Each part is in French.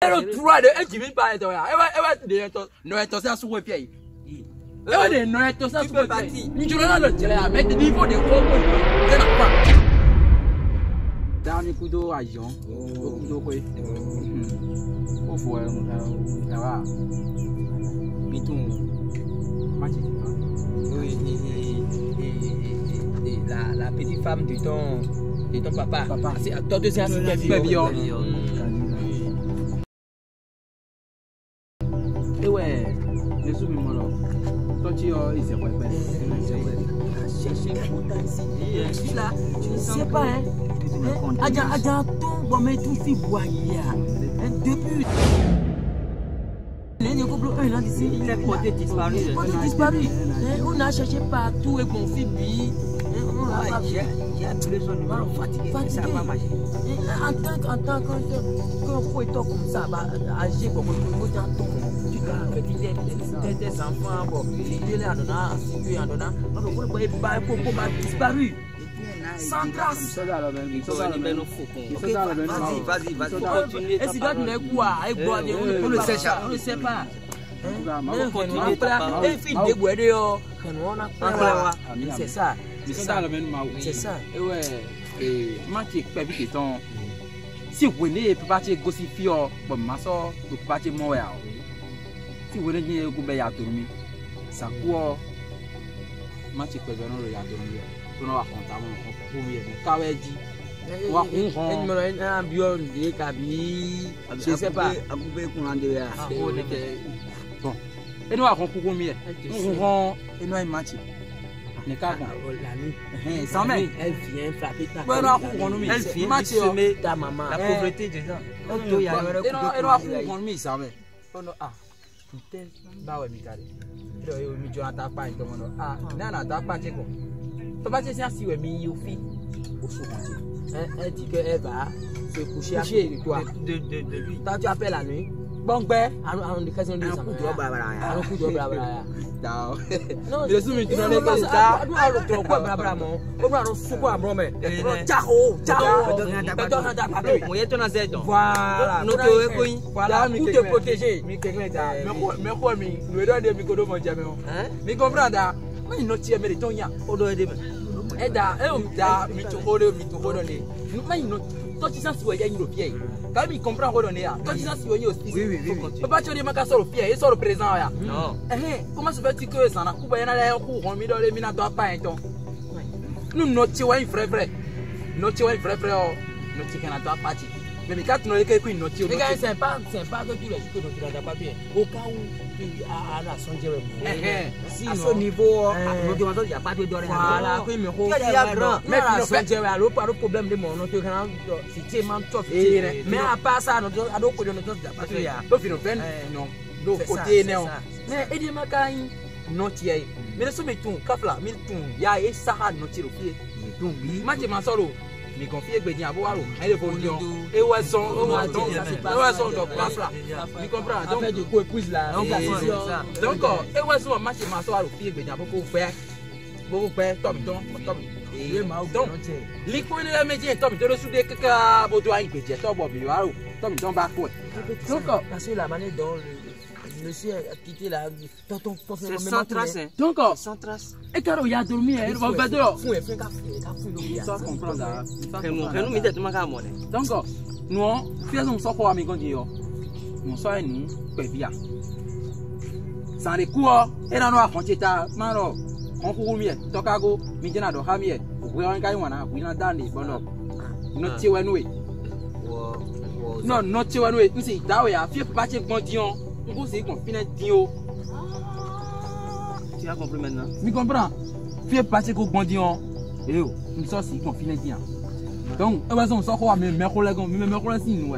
Ero tura de ejimi pa eto ya. Ewa de eto no eto se asu we pie. Ewa de no eto se asu we pie. Ni juro na lo jere ya me de niveau de ko ko. Te na pa. Dani kudo ajon. Kudo ko. O fo e wa. Bitun. Match. Oui, la petite femme de ton papa. C'est à toi de c'est super bien. Et ouais, les sous-mimolo. Toi, tu es ici, ouais, chercher ici. Je suis là, tu ne sais pas, hein. Adja, bon, mais tout fait boyer. Depuis. Il a disparu. On a cherché partout et qu'on fait bien. Il y a tous les gens fatigués. Ça va marcher. En tant qu'un poète comme ça, agir comme tu dois faire des enfants. Bon, il est en donnant. On a disparu. Sans trace. Vas-y. Et si d'autres n'est quoi, on ne sait pas. On continue. C'est ça. C'est ça. Et ouais, et match pebble temps. Si vous voulez, peut pas gosser fio, bon, ma soeur, vous pouvez pas mourir. Si vous voulez, vous pouvez y dormir. Ça quoi, match pebble non, il y a dormir. On va compter pour mieux. Kaweji. Je sais pas. Bon. Et nous avons pour mieux. Nous avons et nous match. La nuit. Sans même. Elle vient frapper ta maman. Elle vient semer ta maman. La pauvreté des gens. Et nous avons pour mieux sans même. Ah. Putain. Bah ouais, Mikale. Mi Jonathan pas tout le monde. Ah, non, t'as pas de quoi. Tu vas dire si ouais, mi Yofi. Elle dit qu'elle va se coucher avec toi. De lui. Quand tu appelles la nuit. Bon, ben, on est quasiment deux ans. Un coup de bras. Non, je suis venu dans les ça. Nous allons trop quoi, bras. On va nous souper à bromé. Ciao. Voilà. Voilà, pour te protéger. Mais quoi, nous donne des micros mon diamant. Mais comprends, mais il note mais les tonya. On doit aider. Et da, mi to donner. Mais il note. Toi, tu sens qu'il y a une pied. Quand il comprend quoi donner, toi, tu sens qu'il y a aussi. Oui. Papa, tu dis que sur le pied, il sort le présent. Non. Comment se fait-il que ça n'a pas un coup, on met dans les mines à pas un temps. Nous notons un frère. Notons un frère. Notons qu'on a pas parti. Mais quand nous avons quelqu'un noté, c'est pas que tu les choses dans ta papier. Au cas où à la sonde, si à ce niveau, il n'y a pas de doré. Voilà, il y a grand. Mais le problème de mon autre c'est tellement top. Mais à part ça, notre papier, non, côté non. Mais il y a ma caille, notier. Mais le sommet tout, kafla, milton, ya et Sahara notier au pied. Maintenant, solo. Mais confier que bien avoir elle est bonne et où sont donc là tu comprends donc du coup épouse là donc et où sont match m'asseoir au pied bien beaucoup faire tom donc l'école de métier tom de sous des caca bodoin que j'ai top bobiwaro tom back donc parce que la manière dont monsieur a quitté la c'est sans trace donc sans trace et car il a dormi il va pas dehors ça comprendre là nous mis tête ma monnaie donc nous faisons ça quoi amigo dio nous ça nous pevia sans les cours et là nous a frontière ta maro on court mieux tokago mijena do hamie we on kai wana we na dani bono no tiwe nous non no tiwe nous nsi dawe ya fie parti bondion on c'est qu'on finit dio. Tu as compris maintenant? Tu comprends? Fais passer qu'au bondion. Et oh, nous sommes si qu'on finit dio. Donc, on sort quoi mais collègues, mes collègues si nous.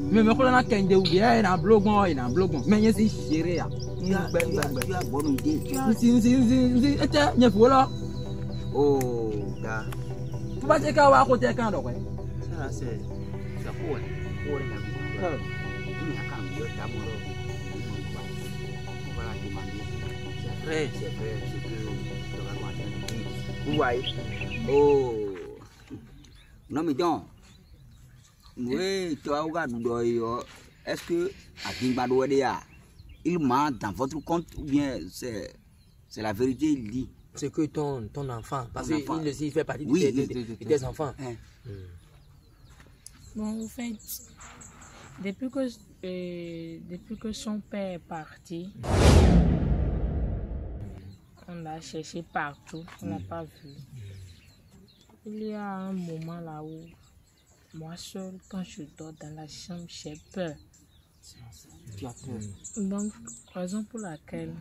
Mais mes collègues qui ont des un blog, mais il y a ces chéris là. Tu as bonne idée. Si, et voilà. Oh, gars. Tu vas dire qu'à côté quand donc. Ça c'est quoi? C'est vrai, c'est que vous voyez. Oh, non mais donc, oui, tu as regardé est-ce que à Kingbadouédéa, il ment dans votre compte ou bien c'est la vérité, il dit? C'est que ton enfant, parce qu'il fait partie de tes enfants. Bon, en fait, depuis que son père est parti, on l'a cherché partout, on l'a pas vu. Il y a un moment là où moi seule, quand je dors dans la chambre, j'ai peur. Tu as peur. Donc, raison pour laquelle...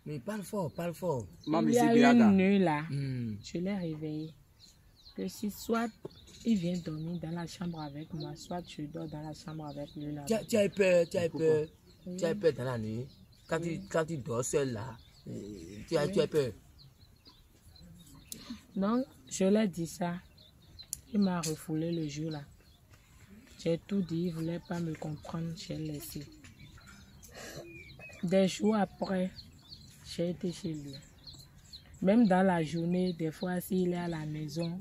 Mais parle fort, parle fort. Il y a une nuit là, je l'ai réveillé. Que si soit il vient dormir dans la chambre avec moi, soit je dors dans la chambre avec lui là. Tu as peur, tu as peur. Tu as peur dans la nuit. Quand tu dors seul là, tu as peur. Donc, je lui ai dit ça. Il m'a refoulé le jour là. J'ai tout dit, il ne voulait pas me comprendre, j'ai laissé. Des jours après, j'ai été chez lui. Même dans la journée, des fois, s'il est à la maison,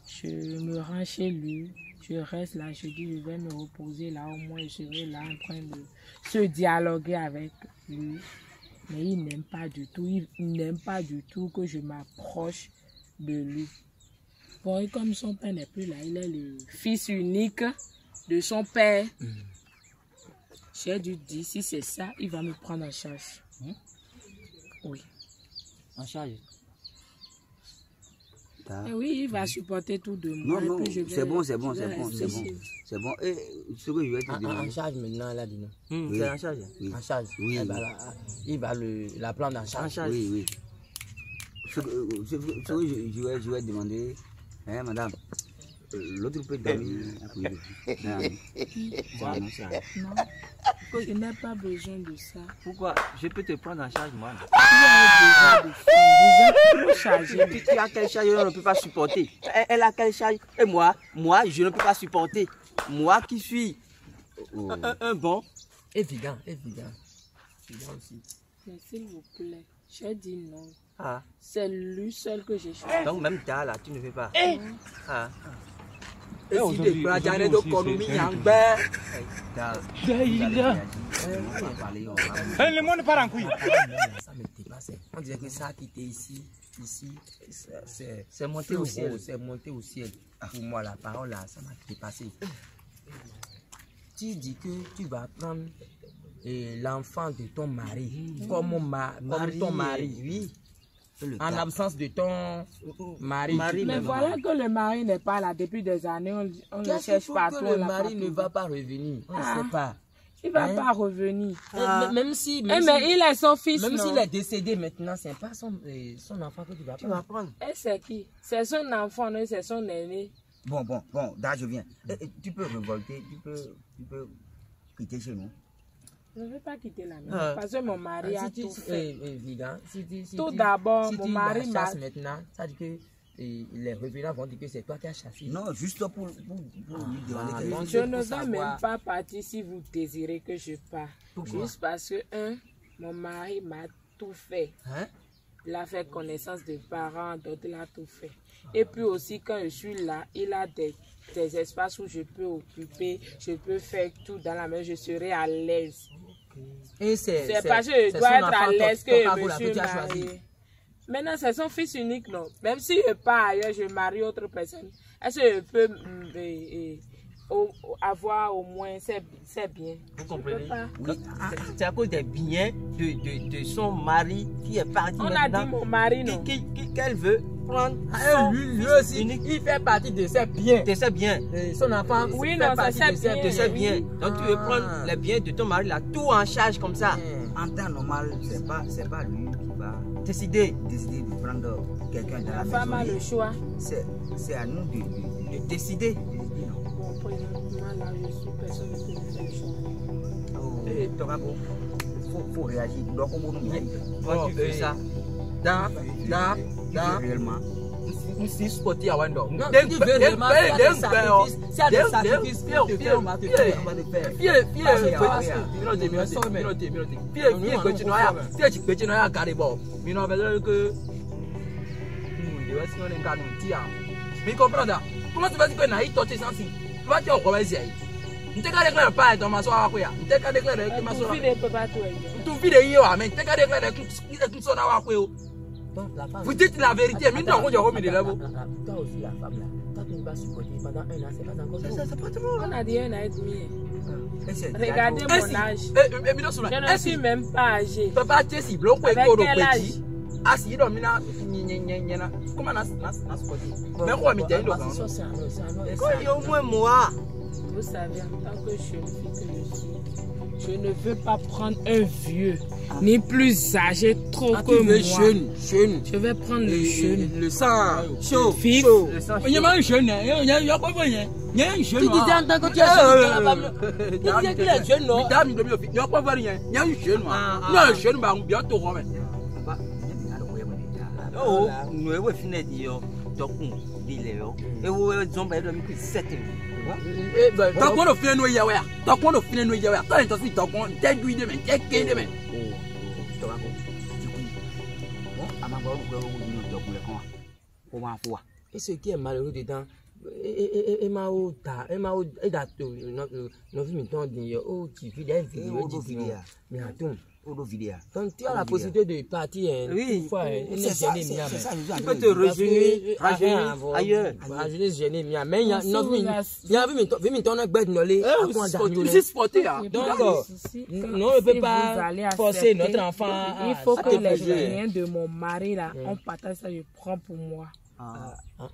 je me rends chez lui, je reste là, je dis, je vais me reposer là, au moins je serai là en train de se dialoguer avec lui. Mais il n'aime pas du tout, il n'aime pas du tout que je m'approche de lui. Bon, et comme son père n'est plus là, il est le fils unique de son père. J'ai dû dire, si c'est ça, il va me prendre en charge. Oui. En charge? Et oui, il va supporter tout de moi. Non, c'est bon. C'est bon. Et ce que je vais te dire. En charge maintenant, là, dis-nous. Oui. C'est en charge? Oui. En charge? Oui. Il va la prendre en charge. Oui. Ce que je vais demander, hein, madame, l'autre peut dormir à côté. Non, je n'ai pas besoin de ça. Pourquoi? Je peux te prendre en charge, moi. Vous êtes trop chargé. Tu as quelle charge, on ne peut pas supporter. Elle a quelle charge? Et moi, je ne peux pas supporter. Moi qui suis un bon. Évident. Évident aussi. Mais s'il vous plaît, j'ai dit non. Ah. C'est lui seul que j'ai choisi. Donc même t'as là, tu ne veux pas. Ah. Et si tu prends la de Konomi Yangbe, le monde part en couille. Ça me dépassait. On dirait que ça a quitté ici, c'est monté au ciel. C'est monté au ciel. Pour moi, la parole là, ça m'a dépassé. Tu dis que tu vas prendre l'enfant de ton mari, comme ton mari, oui. En absence de ton mari. Mais voilà que le mari n'est pas là depuis des années, on le cherche partout. Le mari ne va pas revenir, on ne sait pas. Il ne va pas revenir. Même si mais il est son fils. Même s'il est décédé maintenant, ce n'est pas son enfant que tu vas prendre. Et c'est qui? C'est son enfant, non? C'est son aîné. Bon, là je viens. Tu peux revolter, tu peux quitter chez nous. Je ne veux pas quitter la maison parce que mon mari a tout fait. Tout d'abord, mon mari m'a... maintenant, ça dit que les revenants vont dire que c'est toi qui as chassé. Non, juste pour lui demander quelque chose. Je ne vais même pas partir si vous désirez que je parte. Juste parce que, mon mari m'a tout fait. Il a fait connaissance de parents, d'autres il a tout fait. Et puis aussi, quand je suis là, il a des espaces où je peux occuper, je peux faire tout dans la maison, je serai à l'aise. Et c'est parce que je dois être à l'aise que je suis mariée. Maintenant, c'est son fils unique, non? Même si je pars ailleurs, je marie autre personne, est-ce que je peux avoir au moins ses biens? Vous comprenez? Oui. C'est à cause des biens de son mari qui est parti. On a dit mon mari, non? Qu'elle veut prendre. Lui aussi, il fait partie de ses biens. De ses biens. Son enfant fait partie de ses biens. Oui. Donc tu veux prendre les biens de ton mari là, tout en charge comme ça. En temps normal, c'est pas lui qui va décider de prendre quelqu'un dans la maison. La femme a le choix. C'est à nous de décider. Bon, présentement là, je suis personne qui me fait le choix. Faut réagir. Donc quand tu fais ça, réellement. Si spoti à Wendo. Non, tu veux réellement faire des sacrifices. Si il y a des sacrifices, on va te faire. Mais comprends, comment tu vas dire que Naï torché sans si? Tu vas dire au Robert. Tu t'es qu'à déclarer pas ton maçon à quoi? Tu t'es qu'à déclarer que maçon. Tu ne peux pas tout aider. Tu vis de yo, mais tu t'es qu'à déclarer que tu son à quoi? Vous dites la vérité, mais nous on va remettre là. Toi aussi la femme là. Toi tu ne vas supporter pendant 1 an, c'est pas encore ça. C'est pas trop. On a dit 1 an et demi. Regardez mon âge. Je ne suis même pas âgé. Papa, tu es si bloqué avec quel âge? Ah si, donc mina, comment nas mais quoi mi t'es Au moins moi. Vous savez, en tant que jeune fille que je suis, je ne veux pas prendre un vieux, ni plus âgé trop que moi. Jeune. Je vais prendre le jeune. Le sang chaud. Vif. Il y a un jeune, il y a pas moyen. Il y a un jeune. Tu disais en tant que tu es jeune. Tu disais qu'il est jeune, non? Madame, il n'y a pas rien. Il y a un jeune. Non, un jeune, bah, on bientôt remet. Oh, nous avons fini de dire, donc, il est là. Et vous avez dit, on va aller 7 ans. Tant qu'on a fait un noyau, tant qu'on a fait un noyau, tant qu'on tant qu'on t'es doué demain, t'es qu'un demain. Et ce qui est malheureux dedans, donc tu as la possibilité de partir. Oui, c'est ça. Tu peux te rejoindre ailleurs. Mais il y a non, on ne peut pas forcer notre enfant à. Il faut que les biens de mon mari là, on partage ça, je prends pour moi.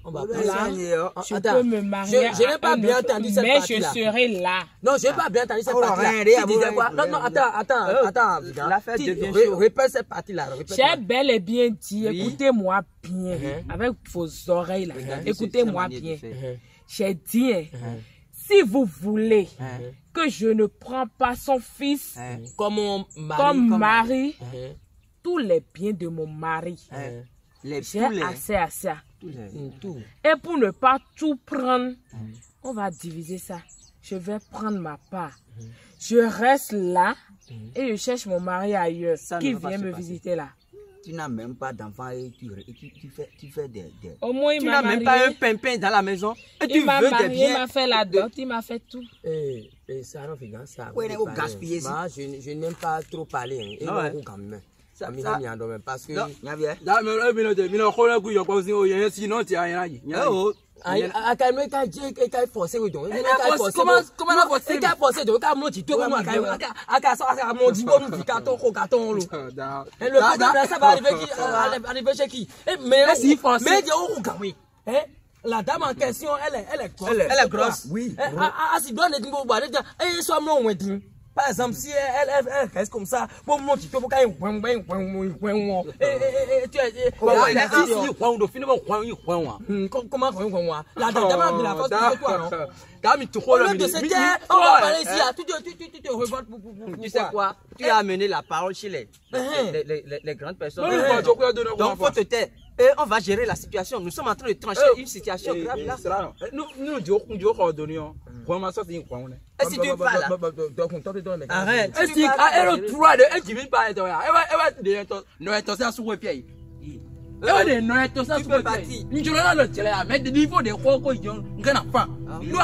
On va je peux me marier. Je n'ai pas bien entendu cette partie-là. Mais je serai là. Non, je n'ai pas bien entendu cette partie-là. Tu disais quoi? Non, attends. L'affaire devient chaude. Répète cette partie-là. J'ai bel et bien dit, écoutez-moi bien, avec vos oreilles là. Écoutez-moi bien. J'ai dit, si vous voulez que je ne prends pas son fils comme mari, tous les biens de mon mari. J'ai assez à ça. Et pour ne pas tout prendre, on va diviser ça. Je vais prendre ma part. Je reste là et je cherche mon mari ailleurs qui vient me visiter là. Tu n'as même pas d'enfant et tu fais des... Au moins, il tu m'a n'as même pas un pimpin dans la maison. Et tu il m'a veux marié, des biens. il m'a fait la dot, il m'a fait tout. Ça, non, ça. Ouais, on gaspille ici. Je n'aime pas trop parler. Quand même. Ça parce que la dame en question, elle est grosse. Oui. Par exemple, si elle reste comme ça, bon, tu peux pas comment la dame de la force de toi, non? On va parler ici, tu te revoltes pour tu sais quoi? Tu as amené la parole chez les grandes personnes. Donc, faut te taire. Et on va gérer la situation. Nous sommes en train de trancher une situation grave là. Nous disons qu'on donne. Et si tu vas là, arrête. Et si elle a droit de elle ne pas être là. Elle va être sur le pied. Elle va être sur le pied. Nous allons le tirer avec des niveaux de quoi qu'on y a un enfant. Nous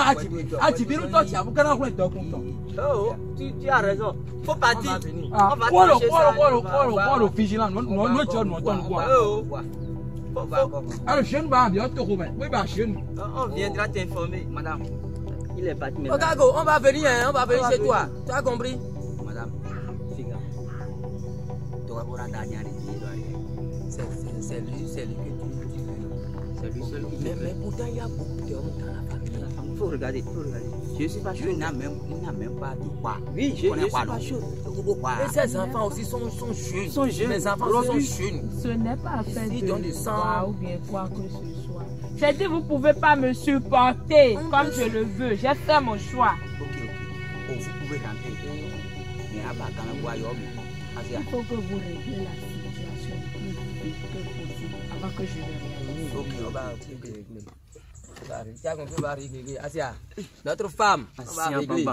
tu as raison. Faut partir. On va quoi vigilant. Alors, jeune va bien te remettre. Oui, bah, jeune. On viendra t'informer, madame. Il est parti. On va venir chez toi. Tu as compris? Madame, figa. Tu vas voir c'est lui que tu veux. C'est lui seul. Mais pourtant, il y a beaucoup d'hommes dans la famille. Il faut regarder. Je suis pas chaud. Il n'a même pas de quoi. Oui, je suis pas chaud. Et ces enfants aussi sont jeunes. Mes enfants sont jeunes. Ce n'est pas affaire de sang ou bien quoi que ce soit. J'ai dit, vous ne pouvez pas me supporter comme je le veux. J'ai fait mon choix. Ok. Vous pouvez rentrer. Mais il faut que vous réglez la situation le plus vite que possible avant que je ne réalise. Ok, on va régler. On va régler. Asia, notre femme, on va régler.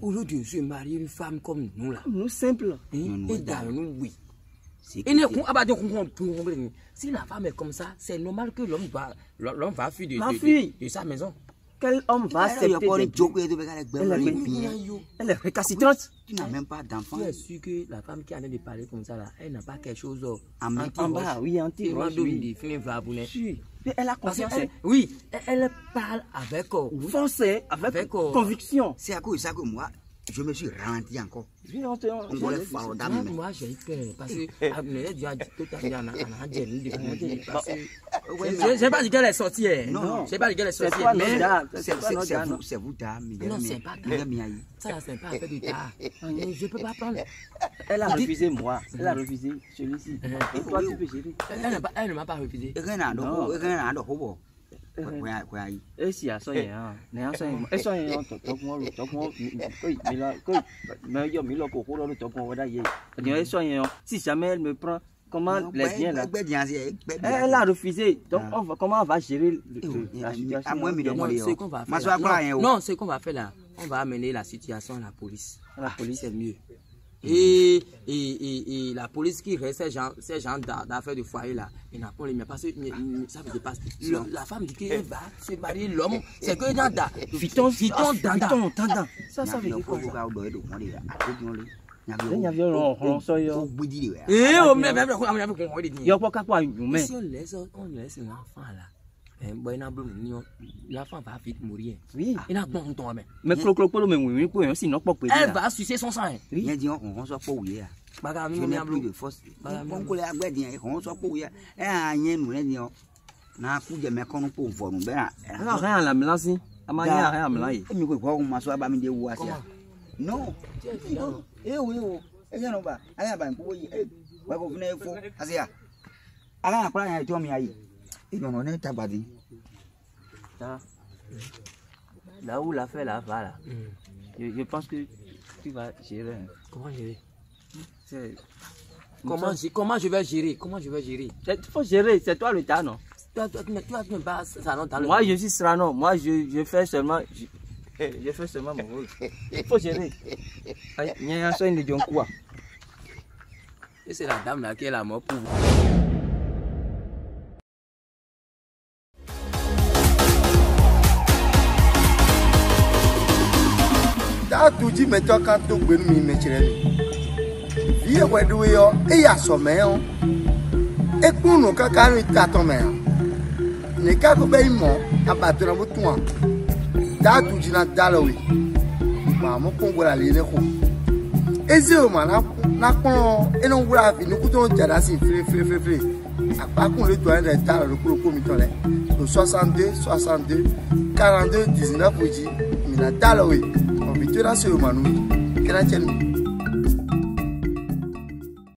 Aujourd'hui, je suis marié une femme comme nous là. Nous simple. Et dans nous, oui. Si la femme est comme ça, c'est normal que l'homme va fuir de sa maison. Quel homme va accepter elle est récalcitrante. Tu n'as même pas d'enfant. Tu es sûr que la femme qui a de parler comme ça, là, elle n'a pas quelque chose en bas, oui, anti-roche, oui. Elle a confiance. Oui, elle parle avec force, avec conviction. C'est à cause de ça que moi, je me suis ralenti encore. Moi, j'ai eu peur parce que je n'ai pas dit qu'elle est sortie. Non, je n'ai pas dit qu'elle est sortie. C'est vous, dame. Non, c'est pas dame. Ça, c'est pas un peu de tard. Je ne peux pas prendre. Elle a refusé moi. Elle a refusé celui-ci. Et toi, tu peux gérer. Elle ne m'a pas refusé. Et si à ça, il y a un si jamais elle me prend, comment les biens là? Elle a refusé. Donc, comment on va gérer la situation? Non, ce qu'on va faire là, on va amener la situation à la police. La police est mieux. Et la police qui reste ces gens d'affaires de foyer là, ils n'ont pas les miens parce que ça me dépasse. La femme dit qu'elle va se marier, l'homme, c'est que dada. Fiton dada. Ça veut dire quoi? On laisse l'enfant là. L'enfant va vite mourir. Oui. Il a bon temps. Mais elle va sucer son sang. Il a dit on soit pas ouillé. Je n'ai plus de force. On peut aller dire on soit pas ouillé. Et à rien nous les disons. Na coup de mes cons pour voir nous. Rien à la mélange. À ma rien à mélanger. Et me quoi on m'assoit pas me dire où assis. Non. Eh oui. Et non pas. Allez ba pour y. Ouais vous venez faut. Asia. Allez après il y a toi mi aïe. Et non, on est abadi. Là où l'affaire là va là, je pense que tu vas gérer. Comment gérer? Comment je vais gérer? Il faut gérer, c'est toi le tas, non? Toi, tu ne pas salon. Moi, je suis Srano. Moi, je fais seulement. Je fais seulement mon rôle. Il faut gérer. Il y a un soin de John quoi. Et c'est la dame là qui est la mort pour vous. Tu dis mais toi quand tu veux me mettre vieux ouais yo et ya sommeil et pour nous quand nous t'attend mais ne ka ko be mo abattre na mutua da tu dis na dalawi ba mo kongo la lele ko eze o mana na kon e no wura fi ni ku to jara si fré apa kun le doyen de ta le ko mi tole 62 42 19 oji mi na dalawi tu as ce manu, quel est